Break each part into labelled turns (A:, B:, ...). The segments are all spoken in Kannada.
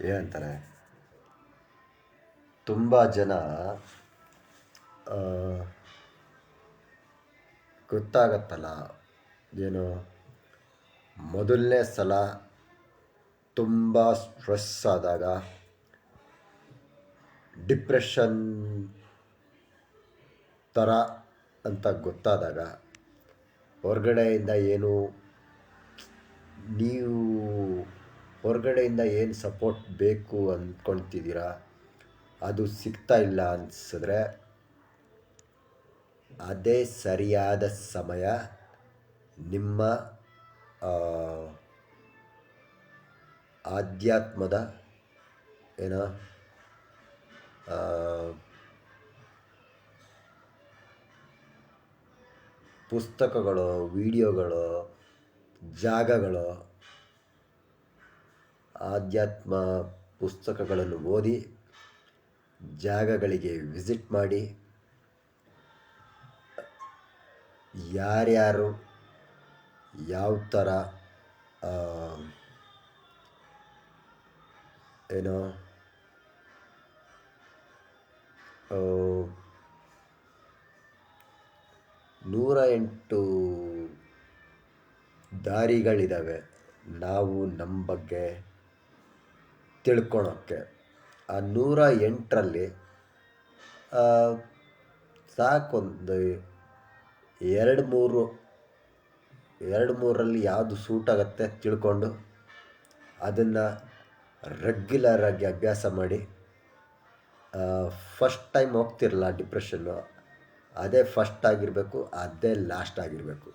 A: ಏನಂತಾರೆ, ತುಂಬ ಜನ ಗೊತ್ತಾಗತ್ತಲ್ಲ, ಏನು, ಮೊದಲನೇ ಸಲ ತುಂಬ ಸ್ಟ್ರೆಸ್ ಆದಾಗ, ಡಿಪ್ರೆಷನ್ ಥರ ಅಂತ ಗೊತ್ತಾದಾಗ, ಹೊರಗಡೆಯಿಂದ ಏನು ನೀವು ಹೊರಗಡೆಯಿಂದ ಏನು ಸಪೋರ್ಟ್ ಬೇಕು ಅಂದ್ಕೊಳ್ತಿದ್ದೀರಾ ಅದು ಸಿಗ್ತಾ ಇಲ್ಲ ಅನಿಸಿದ್ರೆ, ಅದೇ ಸರಿಯಾದ ಸಮಯ ನಿಮ್ಮ ಆಧ್ಯಾತ್ಮದ ಏನೋ ಪುಸ್ತಕಗಳು, ವಿಡಿಯೋಗಳು, ಜಾಗಗಳು, ಆಧ್ಯಾತ್ಮ ಪುಸ್ತಕಗಳನ್ನು ಓದಿ, ಜಾಗಗಳಿಗೆ ವಿಸಿಟ್ ಮಾಡಿ, ಯಾರ್ಯಾರು ಯಾವ ಥರ ಏನೋ 108 ದಾರಿಗಳಿದ್ದಾವೆ ನಾವು ನಮ್ಮ ಬಗ್ಗೆ ತಿಳ್ಕೊಳೋಕ್ಕೆ. ಆ 108ರಲ್ಲಿ ಸಾಕೊಂದು ಎರಡು ಮೂರಲ್ಲಿ ಯಾವುದು ಸೂಟ್ ಆಗುತ್ತೆ ತಿಳ್ಕೊಂಡು ಅದನ್ನು ರೆಗ್ಯುಲರಾಗಿ ಅಭ್ಯಾಸ ಮಾಡಿ. ಫಸ್ಟ್ ಟೈಮ್ ಹೋಗ್ತಿರಲ್ಲ ಡಿಪ್ರೆಷನ್ನು, ಅದೇ ಫಸ್ಟ್ ಆಗಿರಬೇಕು, ಅದೇ ಲಾಸ್ಟ್ ಆಗಿರಬೇಕು.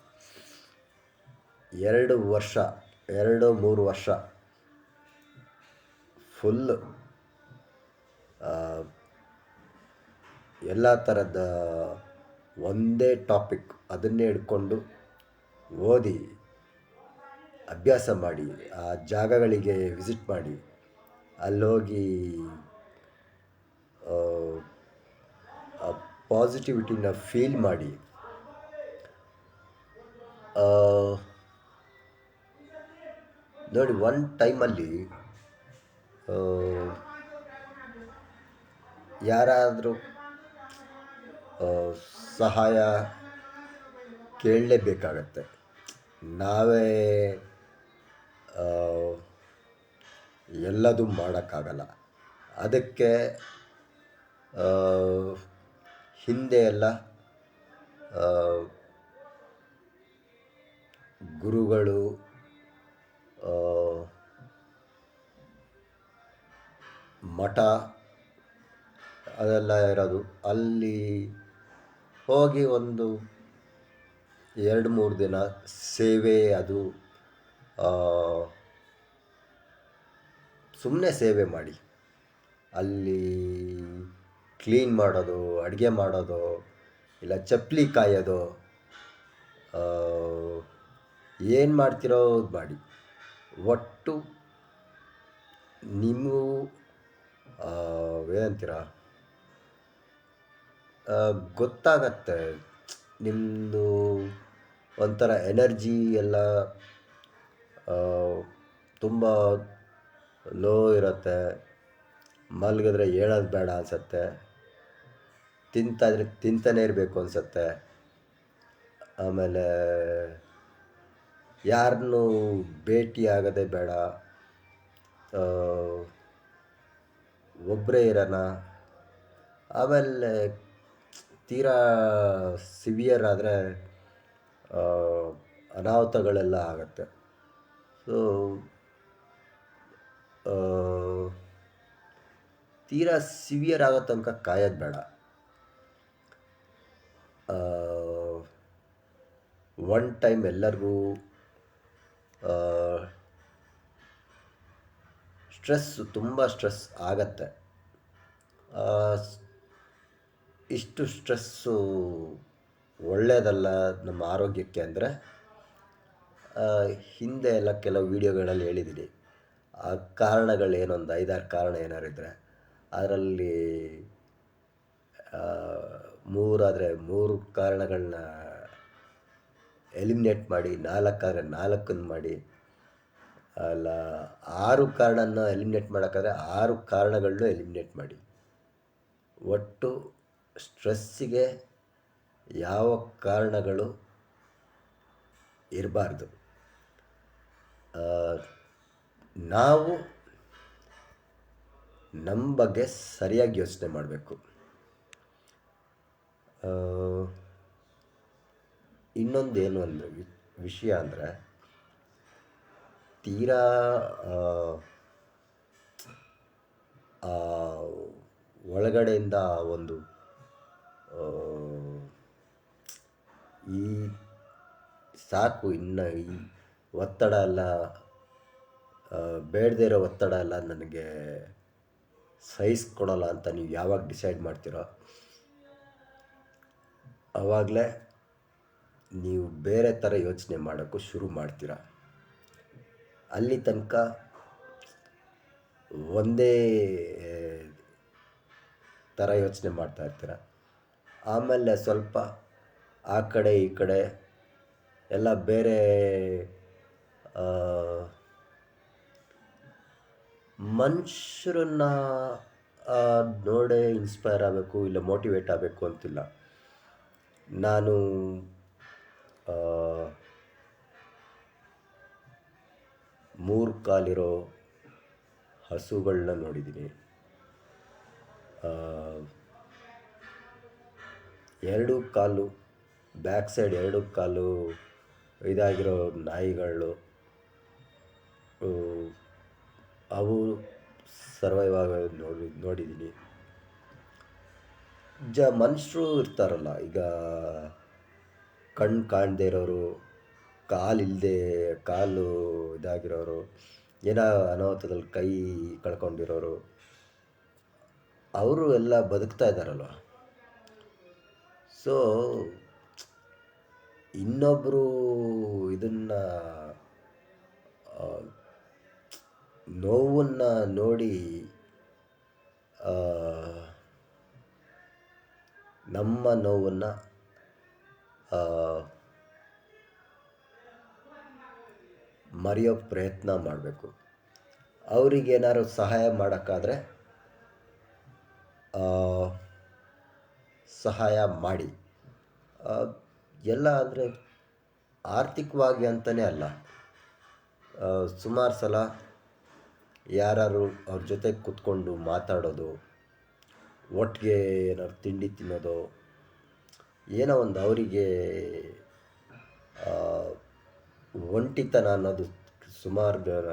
A: 2-3 ವರ್ಷ ಫುಲ್ಲು ಎಲ್ಲ ಥರದ ಒಂದೇ ಟಾಪಿಕ್ ಅದನ್ನೇ ಹಿಡ್ಕೊಂಡು ಓದಿ, ಅಭ್ಯಾಸ ಮಾಡಿ, ಆ ಜಾಗಗಳಿಗೆ ವಿಸಿಟ್ ಮಾಡಿ, ಅಲ್ಲೋಗಿ ಪಾಸಿಟಿವಿಟಿನ ಫೀಲ್ ಮಾಡಿ, ನೋಡಿ ಒನ್ ಟೈಮಲ್ಲಿ ಯಾರಾದರೂ ಸಹಾಯ ಕೇಳಲೇಬೇಕಾಗತ್ತೆ. ನಾವೇ ಎಲ್ಲದೂ ಮಾಡೋಕ್ಕಾಗಲ್ಲ. ಅದಕ್ಕೆ ಹಿಂದೆ ಎಲ್ಲ ಗುರುಗಳು, ಮಠ ಅದೆಲ್ಲ ಇರೋದು. ಅಲ್ಲಿ ಹೋಗಿ ಒಂದು 2-3 ದಿನ ಸೇವೆ, ಅದು ಸುಮ್ಮನೆ ಸೇವೆ ಮಾಡಿ, ಅಲ್ಲಿ ಕ್ಲೀನ್ ಮಾಡೋದು, ಅಡುಗೆ ಮಾಡೋದು, ಇಲ್ಲ ಚಪ್ಪಲಿ ಕಾಯೋದು, ಏನು ಮಾಡ್ತಿರೋ ಅದು ಮಾಡಿ. ಒಟ್ಟು ನೀವು ಏನಂತೀರ, ಗೊತ್ತಾಗತ್ತೆ ನಿಮ್ಮದು ಒಂಥರ ಎನರ್ಜಿ ಎಲ್ಲ ತುಂಬ ಲೋ ಇರುತ್ತೆ. ಮಲಗಿದ್ರೆ ಹೇಳೋದು ಬೇಡ ಅನಿಸತ್ತೆ, ತಿಂತಾನೆ ಇರಬೇಕು ಅನಿಸತ್ತೆ. ಆಮೇಲೆ ಯಾರನ್ನೂ ಭೇಟಿ ಆಗೋದೇ ಬೇಡ, ಒಬ್ಬರೇ ಇರೋಣ. ಆಮೇಲೆ ತೀರಾ ಸಿವಿಯರ್ ಆದರೆ ಅನಾಹುತಗಳೆಲ್ಲ ಆಗುತ್ತೆ. ಸೊ ತೀರಾ ಸಿವಿಯರ್ ಆಗೋ ತನಕ ಕಾಯೋದು ಬೇಡ. ಒನ್ ಟೈಮ್ ಎಲ್ಲರಿಗೂ ತುಂಬ ಸ್ಟ್ರೆಸ್ ಆಗತ್ತೆ. ಇಷ್ಟು ಸ್ಟ್ರೆಸ್ಸು ಒಳ್ಳೆಯದಲ್ಲ ನಮ್ಮ ಆರೋಗ್ಯಕ್ಕೆ ಅಂದರೆ, ಹಿಂದೆ ಎಲ್ಲ ಕೆಲವು ವೀಡಿಯೋಗಳಲ್ಲಿ ಹೇಳಿದ್ದೀನಿ. ಆ ಕಾರಣಗಳೇನೊಂದು 5-6 ಕಾರಣ ಏನಾರು ಇದ್ದರೆ ಅದರಲ್ಲಿ 3 ಕಾರಣಗಳನ್ನ ಎಲಿಮಿನೇಟ್ ಮಾಡಿ, 4 ಆದರೆ 4 ಮಾಡಿ, ಅಲ್ಲ, 6 ಕಾರಣನ ಎಲಿಮಿನೇಟ್ ಮಾಡೋಕ್ಕಾದ್ರೆ 6 ಕಾರಣಗಳನ್ನೂ ಎಲಿಮಿನೇಟ್ ಮಾಡಿ. ಒಟ್ಟು ಸ್ಟ್ರೆಸ್ಸಿಗೆ ಯಾವ ಕಾರಣಗಳು ಇರಬಾರ್ದು. ನಾವು ನಮ್ಮ ಬಗ್ಗೆ ಸರಿಯಾಗಿ ಯೋಚನೆ ಮಾಡಬೇಕು. ಇನ್ನೊಂದೇನು ಒಂದು ವಿಷಯ ಅಂದರೆ, ತೀರಾ ಒಳಗಡೆಯಿಂದ ಒಂದು ಈ ಸಾಕು, ಇನ್ನು ಈ ಒತ್ತಡ ಎಲ್ಲ, ಬೇಡದೇ ಇರೋ ಒತ್ತಡ ಎಲ್ಲ ನನಗೆ ಸಹಿಸ್ಕೊಡಲ್ಲ ಅಂತ ನೀವು ಯಾವಾಗ ಡಿಸೈಡ್ ಮಾಡ್ತೀರೋ ಆವಾಗಲೇ ನೀವು ಬೇರೆ ಥರ ಯೋಚನೆ ಮಾಡೋಕ್ಕೂ ಶುರು ಮಾಡ್ತೀರ. ಅಲ್ಲಿ ತನಕ ಒಂದೇ ಥರ ಯೋಚನೆ ಮಾಡ್ತಾ ಇರ್ತೀರ. ಆಮೇಲೆ ಸ್ವಲ್ಪ ಆ ಕಡೆ ಈ ಕಡೆ ಎಲ್ಲ ಬೇರೆ ಮನುಷ್ಯರನ್ನ ನೋಡೇ ಇನ್ಸ್ಪೈರ್ ಆಗಬೇಕು, ಇಲ್ಲ ಮೋಟಿವೇಟ್ ಆಗಬೇಕು ಅಂತಿಲ್ಲ. ನಾನು 3 ಕಾಲಿರೋ ಹಸುಗಳನ್ನ ನೋಡಿದ್ದೀನಿ, 2 ಕಾಲು ಬ್ಯಾಕ್ ಸೈಡ್ 2 ಕಾಲು ಇದಾಗಿರೋ ನಾಯಿಗಳು, ಅವು ಸರ್ವೈವ್ ಆಗೋದು ನೋಡಿದ್ದೀನಿ. ಮನುಷ್ಯರು ಇರ್ತಾರಲ್ಲ, ಈಗ ಕಣ್ಣು ಕಾಣದೇ ಇರೋರು, ಕಾಲು ಇದಾಗಿರೋರು, ಏನೋ ಅನಾಹುತದಲ್ಲಿ ಕೈ ಕಳ್ಕೊಂಡಿರೋರು, ಅವರು ಎಲ್ಲ ಬದುಕ್ತಾ ಇದ್ದಾರಲ್ವ. ಸೊ ಇನ್ನೊಬ್ಬರು ಇದನ್ನು ನೋವನ್ನು ನೋಡಿ ನಮ್ಮ ನೋವನ್ನು ಮರೆಯೋ ಪ್ರಯತ್ನ ಮಾಡಬೇಕು. ಅವರಿಗೇನಾದ್ರು ಸಹಾಯ ಮಾಡೋಕ್ಕಾದರೆ ಸಹಾಯ ಮಾಡಿ. ಎಲ್ಲ ಅಂದರೆ ಆರ್ಥಿಕವಾಗಿ ಅಂತಲೇ ಅಲ್ಲ, ಸುಮಾರು ಸಲ ಯಾರು ಅವ್ರ ಜೊತೆ ಕೂತ್ಕೊಂಡು ಮಾತಾಡೋದು, ಒಟ್ಟಿಗೆ ಏನಾದ್ರು ತಿಂಡಿ ತಿನ್ನೋದು, ಏನೋ ಒಂದು ಅವರಿಗೆ ಒಂಟಿತನ ಅನ್ನೋದು, ಸುಮಾರು ಜನ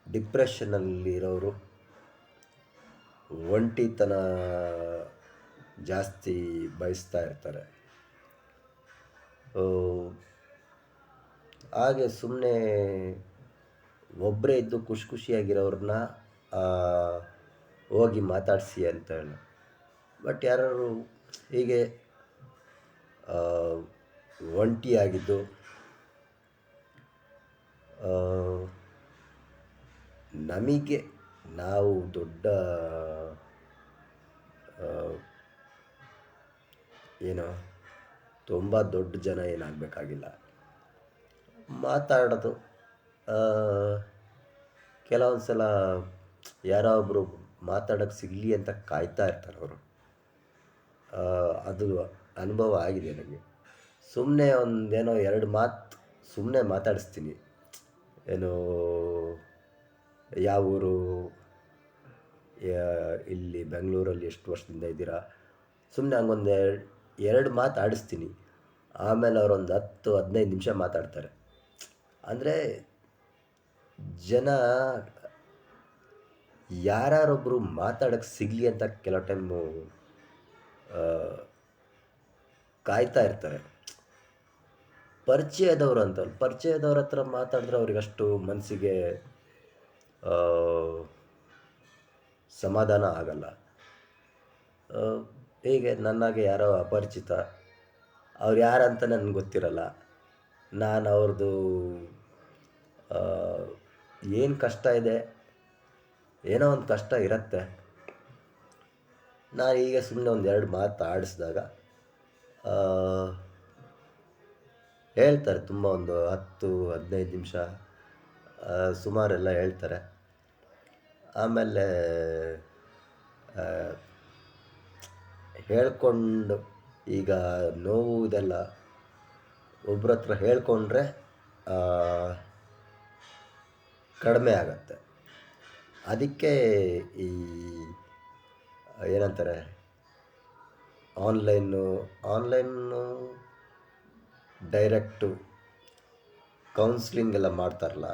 A: ಡಿಪ್ರೆಷನ್ನಲ್ಲಿರೋರು ಒಂಟಿತನ ಜಾಸ್ತಿ ಬಯಸ್ತಾ ಇರ್ತಾರೆ. ಹಾಗೆ ಸುಮ್ಮನೆ ಒಬ್ಬರೇ ಇದ್ದು ಖುಷಿಯಾಗಿರೋರನ್ನ ಹೋಗಿ ಮಾತಾಡಿಸಿ ಅಂತ ಹೇಳಿ. ಬಟ್ ಯಾರು ಹೀಗೆ ಒಂಟಿಯಾಗಿದ್ದು ನಮಗೆ ನಾವು ದೊಡ್ಡ ಏನೋ ತುಂಬ ದೊಡ್ಡ ಜನ ಏನಾಗಬೇಕಾಗಿಲ್ಲ. ಮಾತಾಡೋದು, ಕೆಲವೊಂದು ಸಲ ಯಾರೋ ಒಬ್ಬರು ಮಾತಾಡೋಕ್ಕೆ ಸಿಗಲಿ ಅಂತ ಕಾಯ್ತಾ ಇರ್ತಾರೆ ಅವರು. ಅದು ಅನುಭವ ಆಗಿದೆ ನನಗೆ. ಸುಮ್ಮನೆ ಒಂದೇನೋ 2 ಮಾತು ಸುಮ್ಮನೆ ಮಾತಾಡಿಸ್ತೀನಿ. ಏನು, ಯಾವ ಊರು, ಇಲ್ಲಿ ಬೆಂಗಳೂರಲ್ಲಿ ಎಷ್ಟು ವರ್ಷದಿಂದ ಇದ್ದೀರಾ, ಸುಮ್ಮನೆ ಹಂಗೊಂದು 2 ಮಾತು ಆಡಿಸ್ತೀನಿ. ಆಮೇಲೆ ಅವರೊಂದು 10-15 ನಿಮಿಷ ಮಾತಾಡ್ತಾರೆ. ಅಂದರೆ ಜನ ಯಾರೊಬ್ಬರು ಮಾತಾಡೋಕ್ಕೆ ಸಿಗಲಿ ಅಂತ ಕೆಲವು ಟೈಮು ಕಾಯ್ತಾ ಇರ್ತಾರೆ. ಪರಿಚಯದವ್ರ ಹತ್ರ ಮಾತಾಡಿದ್ರೆ ಅವ್ರಿಗಷ್ಟು ಮನಸ್ಸಿಗೆ ಸಮಾಧಾನ ಆಗಲ್ಲ. ಹೀಗೆ ನನ್ನಾಗೆ ಯಾರೋ ಅಪರಿಚಿತ, ಅವ್ರು ಯಾರಂತ ನನಗೆ ಗೊತ್ತಿರಲ್ಲ, ನಾನು ಅವ್ರದ್ದು ಏನು ಕಷ್ಟ ಇದೆ, ಏನೋ ಒಂದು ಕಷ್ಟ ಇರುತ್ತೆ, ನಾನು ಈಗ ಸುಮ್ಮನೆ ಒಂದು 2 ಮಾತು ಆಡಿಸಿದಾಗ ಹೇಳ್ತಾರೆ. ತುಂಬ ಒಂದು 10-15 ನಿಮಿಷ ಸುಮಾರೆಲ್ಲ ಹೇಳ್ತಾರೆ. ಆಮೇಲೆ ಹೇಳ್ಕೊಂಡು ಈಗ ನೋವು ಇದೆಲ್ಲ ಒಬ್ರ ಹತ್ರ ಹೇಳ್ಕೊಂಡ್ರೆ ಕಡಿಮೆ ಆಗತ್ತೆ. ಅದಕ್ಕೆ ಈ ಏನಂತಾರೆ ಆನ್ಲೈನು ಡೈರೆಕ್ಟು ಕೌನ್ಸ್ಲಿಂಗ್ ಎಲ್ಲ ಮಾಡ್ತಾರಲ್ಲ,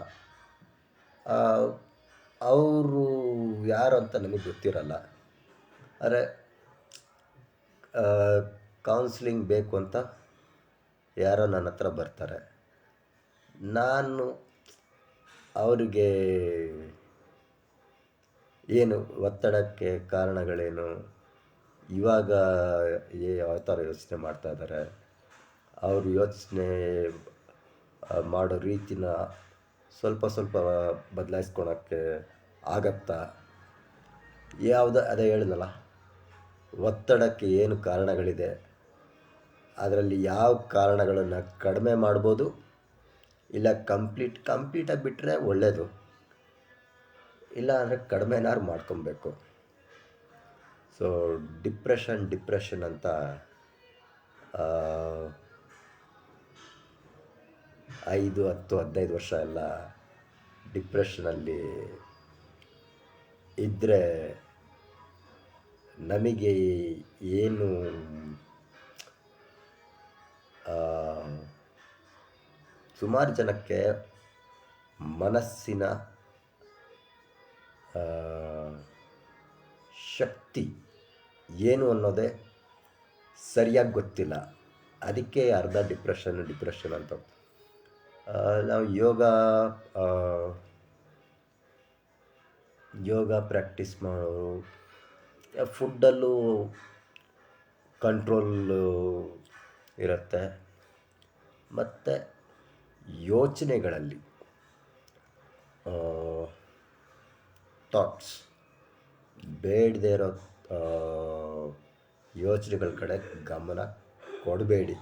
A: ಅವರು ಯಾರು ಅಂತ ನನಗೆ ಗೊತ್ತಿರಲ್ಲ. ಆದರೆ ಕೌನ್ಸ್ಲಿಂಗ್ ಬೇಕು ಅಂತ ಯಾರೋ ನನ್ನ ಹತ್ರ ಬರ್ತಾರೆ. ನಾನು ಅವರಿಗೆ ಏನು ಒತ್ತಡಕ್ಕೆ ಕಾರಣಗಳೇನು, ಇವಾಗ ಯಾವ ಥರ ಯೋಚನೆ ಮಾಡ್ತಾ ಇದ್ದಾರೆ, ಅವರು ಯೋಚನೆ ಮಾಡೋ ರೀತಿನ ಸ್ವಲ್ಪ ಸ್ವಲ್ಪ ಬದಲಾಯಿಸ್ಕೊಳಕ್ಕೆ ಆಗತ್ತಾ, ಅದೇ ಹೇಳಿದ್ನಲ್ಲ, ಒತ್ತಡಕ್ಕೆ ಏನು ಕಾರಣಗಳಿದೆ, ಅದರಲ್ಲಿ ಯಾವ ಕಾರಣಗಳನ್ನು ಕಡಿಮೆ ಮಾಡ್ಬೋದು, ಇಲ್ಲ ಕಂಪ್ಲೀಟಾಗಿ ಬಿಟ್ಟರೆ ಒಳ್ಳೆಯದು, ಇಲ್ಲ ಅಂದರೆ ಕಡಿಮೆನಾರು ಮಾಡ್ಕೊಬೇಕು. ಸೊ ಡಿಪ್ರೆಷನ್ ಅಂತ 5, 10, 15 ವರ್ಷ ಎಲ್ಲ ಡಿಪ್ರೆಷನಲ್ಲಿ ಇದ್ದರೆ ನಮಗೆ ಏನು ಸುಮಾರು ಜನಕ್ಕೆ ಮನಸ್ಸಿನ ಶಕ್ತಿ ಏನು ಅನ್ನೋದೇ ಸರಿಯಾಗಿ ಗೊತ್ತಿಲ್ಲ. ಅದಕ್ಕೆ ಅರ್ಧ ಡಿಪ್ರೆಷನ್ ಅಂತ. ನಾವು ಯೋಗ ಪ್ರಾಕ್ಟೀಸ್ ಮಾಡೋರು, ಫುಡ್ಡಲ್ಲೂ ಕಂಟ್ರೋಲು ಇರುತ್ತೆ, ಮತ್ತು ಯೋಚನೆಗಳಲ್ಲಿ ಥಾಟ್ಸ್ ಬೇಡದೇ ಇರೋ ಯೋಚನೆಗಳ ಕಡೆ ಗಮನ ಕೊಡಬೇಡಿ.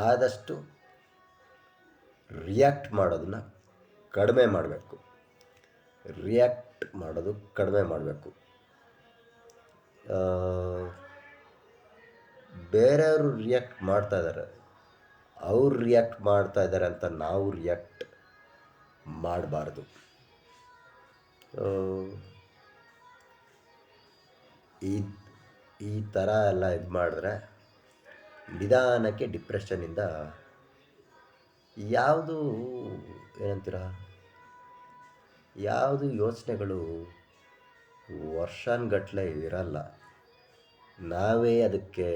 A: ಆದಷ್ಟು ರಿಯಾಕ್ಟ್ ಮಾಡೋದನ್ನು ಕಡಿಮೆ ಮಾಡಬೇಕು. ಬೇರೆಯವರು ರಿಯಾಕ್ಟ್ ಮಾಡ್ತಾ ಇದ್ದಾರೆ, ಅವ್ರು ರಿಯಾಕ್ಟ್ ಮಾಡ್ತಾ ಇದ್ದಾರೆ ಅಂತ ನಾವು ರಿಯಾಕ್ಟ್ ಮಾಡಬಾರ್ದು. ಈ ಥರ ಎಲ್ಲ ಇದು ಮಾಡಿದ್ರೆ ನಿಧಾನಕ್ಕೆ ಡಿಪ್ರೆಷನ್ನಿಂದ ಯಾವುದು ಯೋಚನೆಗಳು ವರ್ಷಾನುಗಟ್ಟಲೆ ಇರಲ್ಲ. ನಾವೇ ಅದಕ್ಕೆ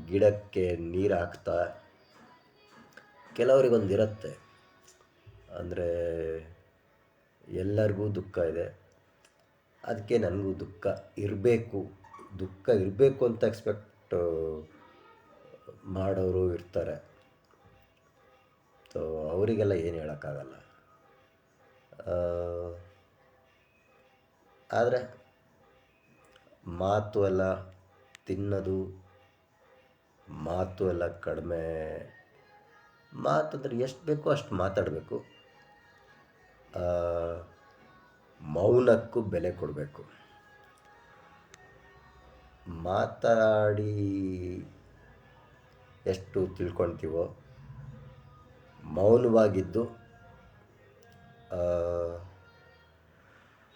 A: ಗಿಡಕ್ಕೆ ನೀರು ಹಾಕ್ತಾ, ಕೆಲವರಿಗೊಂದಿರುತ್ತೆ, ಅಂದರೆ ಎಲ್ಲರಿಗೂ ದುಃಖ ಇದೆ, ಅದಕ್ಕೆ ನನಗೂ ದುಃಖ ಇರಬೇಕು ಅಂತ ಎಕ್ಸ್ಪೆಕ್ಟ್ ಮಾಡೋರು ಇರ್ತಾರೆ. ಸೊ ಅವರಿಗೆಲ್ಲ ಏನು ಹೇಳೋಕ್ಕಾಗಲ್ಲ. ಆದರೆ ಮಾತು ಎಲ್ಲ ತಿನ್ನೋದು, ಮಾತು ಎಲ್ಲ ಕಡಿಮೆ, ಮಾತಂದರೆ ಎಷ್ಟು ಬೇಕೋ ಅಷ್ಟು ಮಾತಾಡಬೇಕು, ಮೌನಕ್ಕೂ ಬೆಲೆ ಕೊಡಬೇಕು. ಮಾತಾಡಿ ಎಷ್ಟು ತಿಳ್ಕೊಳ್ತೀವೋ, ಮೌನವಾಗಿದ್ದು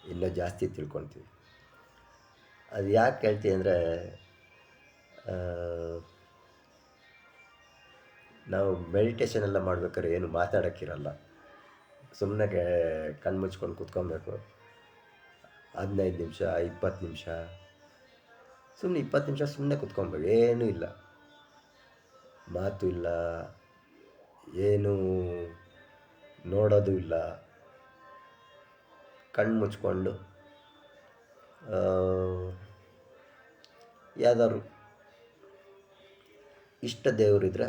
A: ಇನ್ನೂ ಜಾಸ್ತಿ ತಿಳ್ಕೊಳ್ತೀವಿ. ಅದು ಯಾಕೆ ಹೇಳ್ತೀವಿ ಅಂದರೆ, ನಾವು ಮೆಡಿಟೇಷನ್ ಎಲ್ಲ ಮಾಡ್ಬೇಕಾದ್ರೆ ಏನು ಮಾತಾಡೋಕ್ಕಿರಲ್ಲ, ಸುಮ್ಮನೆ ಕಣ್ಣು ಮುಚ್ಕೊಂಡು ಕೂತ್ಕೊಬೇಕು. 15 ನಿಮಿಷ 20 ನಿಮಿಷ ಸುಮ್ಮನೆ 20 ನಿಮಿಷ ಸುಮ್ಮನೆ ಕೂತ್ಕೊಬೇಕು, ಏನೂ ಇಲ್ಲ, ಮಾತು ಇಲ್ಲ, ಏನು ನೋಡೋದು ಇಲ್ಲ, ಕಣ್ಣು ಮುಚ್ಕೊಂಡು ಯಾವ್ದಾದ್ರು ಇಷ್ಟ ದೇವರಿದ್ರೆ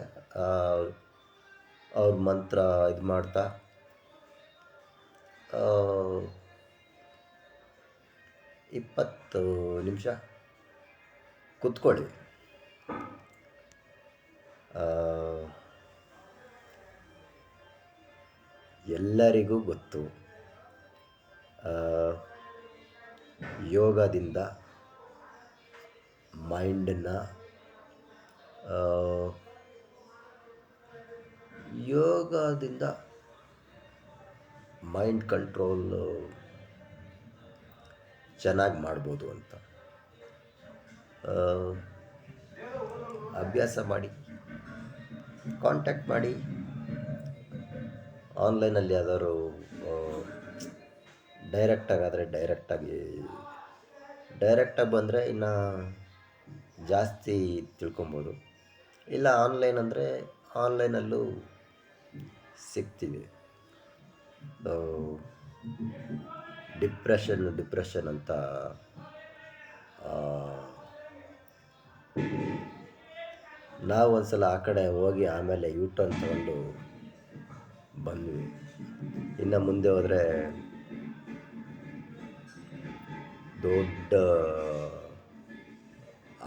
A: ಅವ್ರ ಮಂತ್ರ ಇದು ಮಾಡ್ತಾ 20 ನಿಮಿಷ ಕೂತ್ಕೊಳ್ಳಿ. ಎಲ್ಲರಿಗೂ ಗೊತ್ತು, ಯೋಗದಿಂದ ಮೈಂಡನ್ನು ಯೋಗದಿಂದ ಮೈಂಡ್ ಕಂಟ್ರೋಲ್ ಚೆನ್ನಾಗಿ ಮಾಡ್ಬೋದು ಅಂತ. ಅಭ್ಯಾಸ ಮಾಡಿ, ಕಾಂಟ್ಯಾಕ್ಟ್ ಮಾಡಿ. ಆನ್ಲೈನಲ್ಲಿ ಯಾವ್ದಾದ್ರು ಡೈರೆಕ್ಟಾಗಾದರೆ ಡೈರೆಕ್ಟಾಗಿ ಬಂದರೆ ಇನ್ನು ಜಾಸ್ತಿ ತಿಳ್ಕೊಬೋದು. ಇಲ್ಲ ಆನ್ಲೈನ್ ಅಂದರೆ ಆನ್ಲೈನಲ್ಲೂ ಸಿಗ್ತೀವಿ. ಡಿಪ್ರೆಷನ್ ಅಂತ ನಾವು ಒಂದ್ಸಲ ಆ ಕಡೆ ಹೋಗಿ ಆಮೇಲೆ ಯೂಟರ್ನ್ ತಗೊಂಡು ಬಂದ್ವಿ. ಇನ್ನು ಮುಂದೆ ಹೋದರೆ ದೊಡ್ಡ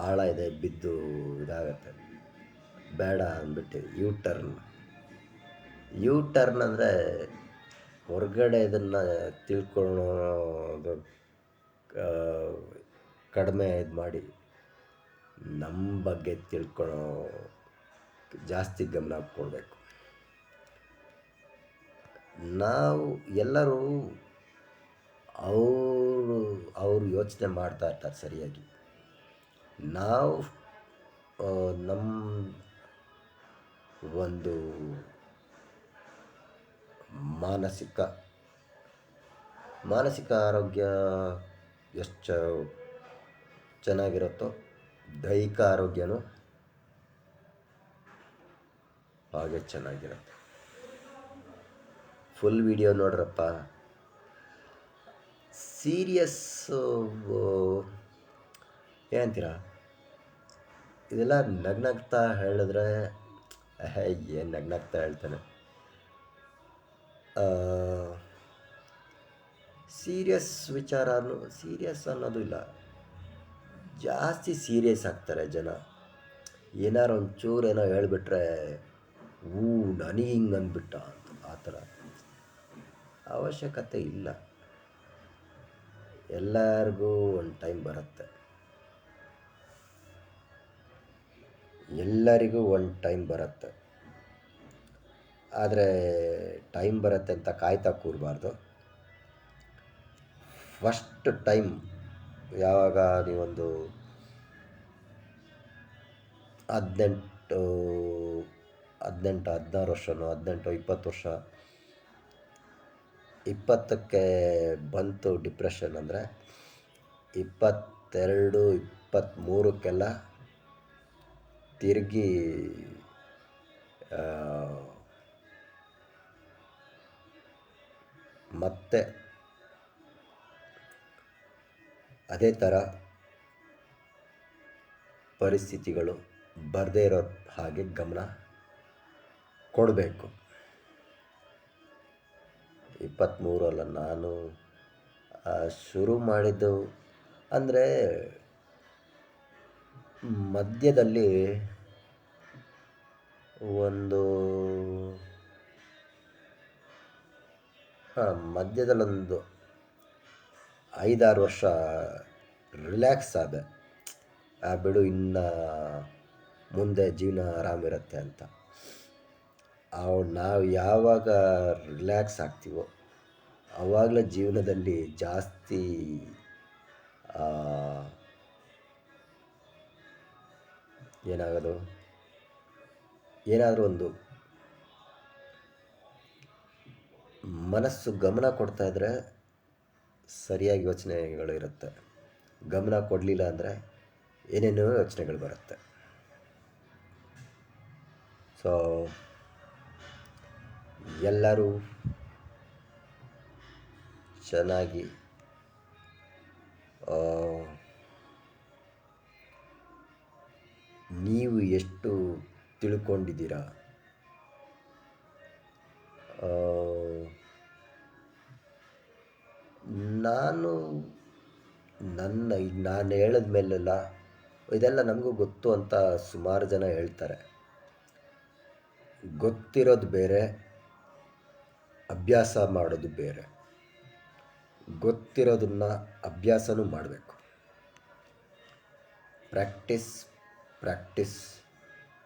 A: ಆಳ ಇದೆ, ಬಿದ್ದು ಇದಾಗತ್ತೆ, ಬೇಡ ಅಂದ್ಬಿಟ್ಟು ಯೂ ಟರ್ನ್ ಅಂದರೆ ಹೊರಗಡೆ ಇದನ್ನು ತಿಳ್ಕೊಳ್ಳೋದು ಕಡಿಮೆ ಇದು ಮಾಡಿ ನಮ್ಮ ಬಗ್ಗೆ ತಿಳ್ಕೊಳ್ಳೋ ಜಾಸ್ತಿ ಗಮನ ಕೊಡಬೇಕು. ನಾವು ಎಲ್ಲರೂ ಅವರು ಯೋಚನೆ ಮಾಡ್ತಾ ಇರ್ತಾರೆ ಸರಿಯಾಗಿ. ನಾವು ನಮ್ಮ ಒಂದು ಮಾನಸಿಕ ಆರೋಗ್ಯ ಎಷ್ಟು ಚೆನ್ನಾಗಿರುತ್ತೋ ದೈಹಿಕ ಆರೋಗ್ಯನೂ ಹಾಗೆ ಚೆನ್ನಾಗಿರುತ್ತೆ. ಫುಲ್ ವಿಡಿಯೋ ನೋಡ್ರಪ್ಪ. ಸೀರಿಯಸ್ಸು ಏನಂತೀರಾ, ಇದೆಲ್ಲ ನಗ್ನಗ್ತಾ ಹೇಳಿದ್ರೆ ಏನು ನಗ್ನಗ್ತಾ ಹೇಳ್ತಾನೆ. ಸೀರಿಯಸ್ ಅನ್ನೋದು ಇಲ್ಲ, ಜಾಸ್ತಿ ಸೀರಿಯಸ್ ಆಗ್ತಾರೆ ಜನ. ಏನಾರು ಒಂಚೂರು ಏನೋ ಹೇಳಿಬಿಟ್ರೆ ನನಗೆ ಹಿಂಗೆ ಅಂದ್ಬಿಟ್ಟ ಅಂತ, ಆ ಥರ ಅವಶ್ಯಕತೆ ಇಲ್ಲ. ಎಲ್ಲರಿಗೂ ಒಂದು ಟೈಮ್ ಬರುತ್ತೆ, ಆದರೆ ಟೈಮ್ ಬರುತ್ತೆ ಅಂತ ಕಾಯ್ತಾ ಕೂರಬಾರ್ದು. ಫಸ್ಟ್ ಟೈಮ್ ಯಾವಾಗ ನೀವೊಂದು 16 ವರ್ಷನೋ 18-20 ವರ್ಷ 20ಕ್ಕೆ ಬಂತು ಡಿಪ್ರೆಷನ್ ಅಂದರೆ 22-23ಕ್ಕೆಲ್ಲ ತಿರುಗಿ ಮತ್ತೆ ಅದೇ ಥರ ಪರಿಸ್ಥಿತಿಗಳು ಬರದೇ ಇರೋ ಹಾಗೆ ಗಮನ ಕೊಡಬೇಕು. 23 ನಾನು ಶುರು ಮಾಡಿದ್ದು ಅಂದರೆ ಮಧ್ಯದಲ್ಲಿ ಮಧ್ಯದಲ್ಲೊಂದು 5-6 ವರ್ಷ ರಿಲ್ಯಾಕ್ಸ್ ಆದೆ. ಬಿಡು, ಇನ್ನು ಮುಂದೆ ಜೀವನ ಆರಾಮಿರುತ್ತೆ ಅಂತ. ನಾವು ಯಾವಾಗ ರಿಲ್ಯಾಕ್ಸ್ ಆಗ್ತೀವೋ ಆವಾಗಲೇ ಜೀವನದಲ್ಲಿ ಜಾಸ್ತಿ ಏನಾಗೋದು, ಏನಾದರೂ ಒಂದು ಮನಸ್ಸು ಗಮನ ಕೊಡ್ತಾ ಇದ್ದರೆ ಸರಿಯಾಗಿ ಯೋಚನೆಗಳು ಇರುತ್ತೆ. ಗಮನ ಕೊಡಲಿಲ್ಲ ಅಂದರೆ ಏನೇನೋ ಯೋಚನೆಗಳು ಬರುತ್ತೆ. ಸೊ ಎಲ್ಲರೂ ಚೆನ್ನಾಗಿ ನೀವು ಎಷ್ಟು ತಿಳ್ಕೊಂಡಿದ್ದೀರಾ, ನಾನು ಹೇಳಿದ ಮೇಲೆಲ್ಲ ಇದೆಲ್ಲ ನಮಗೂ ಗೊತ್ತು ಅಂತ ಸುಮಾರು ಜನ ಹೇಳ್ತಾರೆ. ಗೊತ್ತಿರೋದು ಬೇರೆ, ಅಭ್ಯಾಸ ಮಾಡೋದು ಬೇರೆ. ಗೊತ್ತಿರೋದನ್ನು ಅಭ್ಯಾಸನೂ ಮಾಡಬೇಕು. Practice practice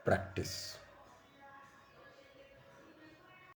A: practice.